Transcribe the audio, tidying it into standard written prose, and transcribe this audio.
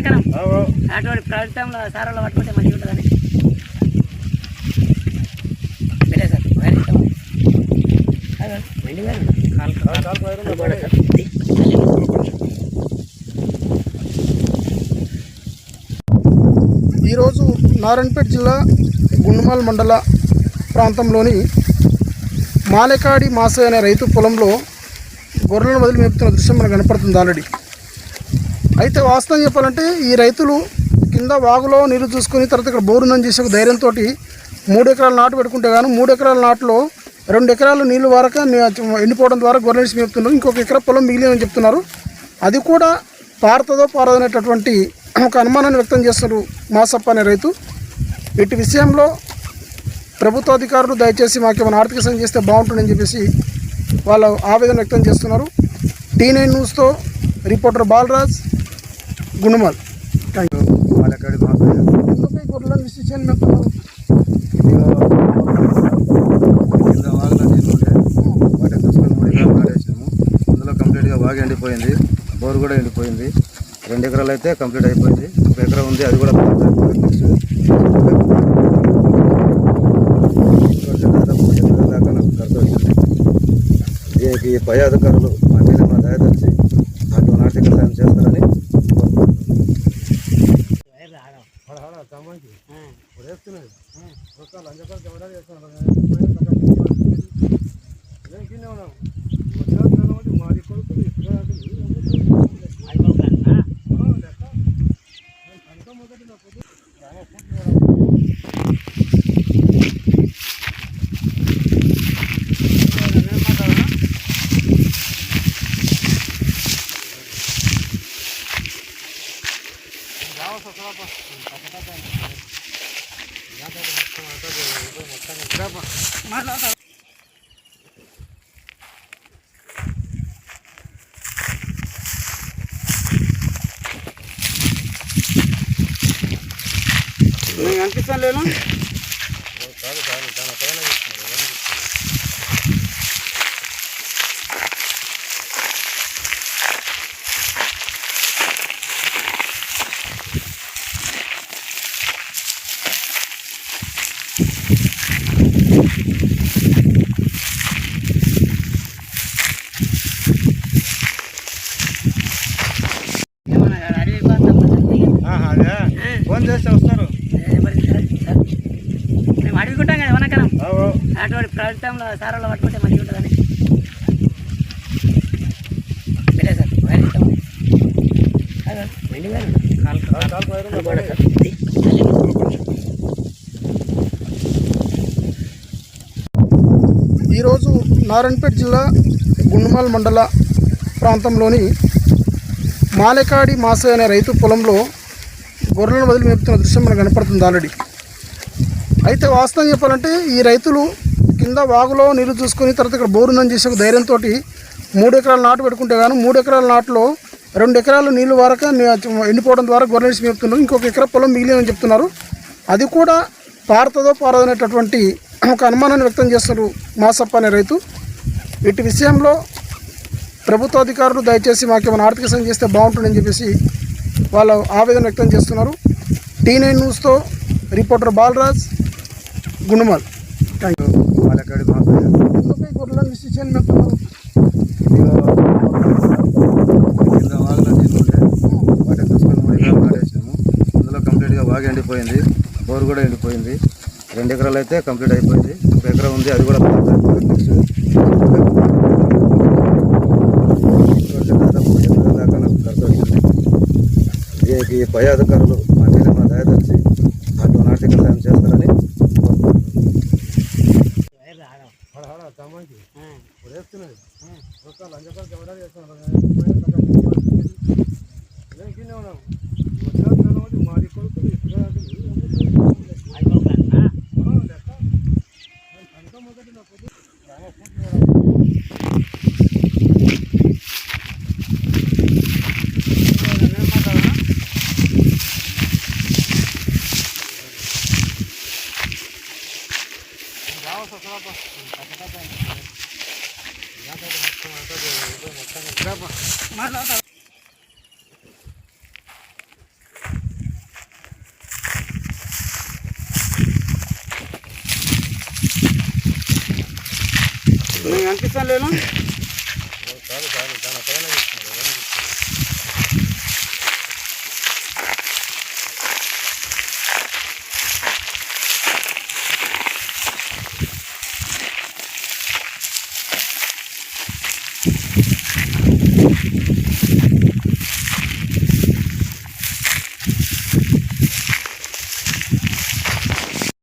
వనకరం అటువంటి ప్రభుత్వంలో సారాలు పట్టుకుంటే మంచిగా ఉంటుందని ఈరోజు నారాయణపేట జిల్లా గుండుమాల్ మండల ప్రాంతంలోని మాలెకాడి మాసయ్య అనే రైతు పొలంలో గొర్రెలను వదిలి మేపుతున్న దృశ్యం మనకు కనపడుతుంది ఆల్రెడీ. అయితే వాస్తవం చెప్పాలంటే ఈ రైతులు కింద వాగులో నీళ్లు చూసుకొని తర్వాత ఇక్కడ బోరుందని చేసే ఒక ధైర్యంతో 3 ఎకరాల నాటు పెట్టుకుంటే కానీ 3 ఎకరాల నాటులో 2 ఎకరాలు నీళ్లు వరక ఎండిపోవడం ద్వారా గొర్రెలు మేపుతున్నారు. ఇంకొక ఎకరా పొలం మిగిలిందని చెప్తున్నారు. అది కూడా పారుతుందో పారదనేటటువంటి ఒక అనుమానాన్ని వ్యక్తం చేస్తున్నారు మాసప్ప అనే రైతు. వీటి విషయంలో ప్రభుత్వ అధికారులు దయచేసి మాకేమైనా ఆర్థిక సాయం చేస్తే బాగుంటుందని చెప్పేసి వాళ్ళు ఆవేదన వ్యక్తం చేస్తున్నారు. T9 న్యూస్తో reporter Balaraj, Gundumal. Thank you. గొర్రెలను విసిషన్ మేపుతున్నారు. అందులో కంప్లీట్గా బాగా ఎండిపోయింది. బోరు కూడా ఎండిపోయింది. 2 ఎకరాలు అయితే కంప్లీట్ అయిపోయింది. 1 ఎకరా ఉంది, అది కూడా దాదాపు 3 ఎకరాల దాకా నాకు ఖర్చు వచ్చింది. దీనికి పై అధికారులు మా మీద మా దయ తెలిసి అటువంటి ఆర్థిక సాయం చేస్తారని అనిపిస్తాను లేదు. ఫోన్ చేస్తే వస్తారు. మేము అడుగుకుంటాం కదా వనకరం అటువంటి ప్రభుత్వంలో సారాలు పట్టుకుంటే మంచిగా ఉంటుందని ఈరోజు నారాయణపేట జిల్లా గుండుమాల్ మండల ప్రాంతంలోని మాలెకాడి మాసయ్య అనే రైతు పొలంలో గొర్రెలను వదిలి మేపుతున్న దృశ్యం మనకు కనపడుతుంది ఆల్రెడీ. అయితే వాస్తవం చెప్పాలంటే ఈ రైతులు కింద వాగులో నీళ్లు చూసుకొని తర్వాత ఇక్కడ బోరుందని చేసే ఒక ధైర్యంతో 3 ఎకరాల నాటు పెట్టుకుంటే కానీ 3 ఎకరాల నాటులో 2 ఎకరాలు నీళ్లు వరక ఎండిపోవడం ద్వారా గొర్రెలు మేపుతున్నారు. ఇంకొక ఎకరా పొలం మిగిలిందని చెప్తున్నారు. అది కూడా పారుతుందో పారదనేటటువంటి ఒక అనుమానాన్ని వ్యక్తం చేస్తున్నారు మాసప్ప అనే రైతు. వీటి విషయంలో ప్రభుత్వ అధికారులు దయచేసి మాకేమైనా ఆర్థిక సాయం చేస్తే బాగుంటుందని చెప్పేసి వాళ్ళు ఆవేదన వ్యక్తం చేస్తున్నారు. T9 న్యూస్తో reporter Balaraj, Gundumal. Thank you. గొర్రెలను విసిషన్ మేపుతున్నారు. కింద వాగులో నీళ్ళు ఉంటే వాటిని తీసుకొని 3 ఎకరాలు నాటేసాము. అందులో కంప్లీట్గా బాగా ఎండిపోయింది. బోరు కూడా ఎండిపోయింది. 2 ఎకరాలు అయితే కంప్లీట్ అయిపోయింది. 1 ఎకరా ఉంది, అది కూడా దాదాపు 3 ఎకరాల దాకా నాకు ఖర్చు వచ్చింది. దీనికి పై అధికారులు మా మీద మా దయ తెలిసి అటువంటి ఆర్థిక సాయం చేస్తారని మాట్లాడతారు. నేను కనిపిస్తాను లేను.